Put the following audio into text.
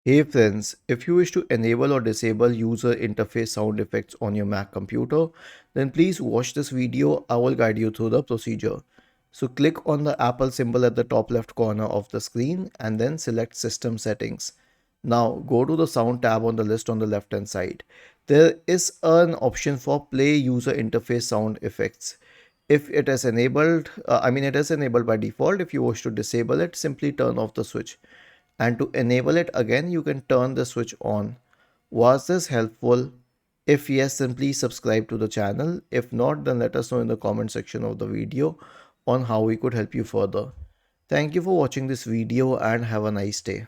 Hey friends, if you wish to enable or disable user interface sound effects on your Mac computer, then please watch this video. I will guide you through the procedure. So click on the Apple symbol at the top left corner of the screen and then select System Settings. Now go to the Sound tab on the list on the left hand side. There is an option for Play User Interface Sound Effects. If it is enabled, it is enabled by default. If you wish to disable it, simply turn off the switch. And to enable it again, you can turn the switch on. Was this helpful? If yes, then please subscribe to the channel. If not, then let us know in the comment section of the video on how we could help you further. Thank you for watching this video and have a nice day.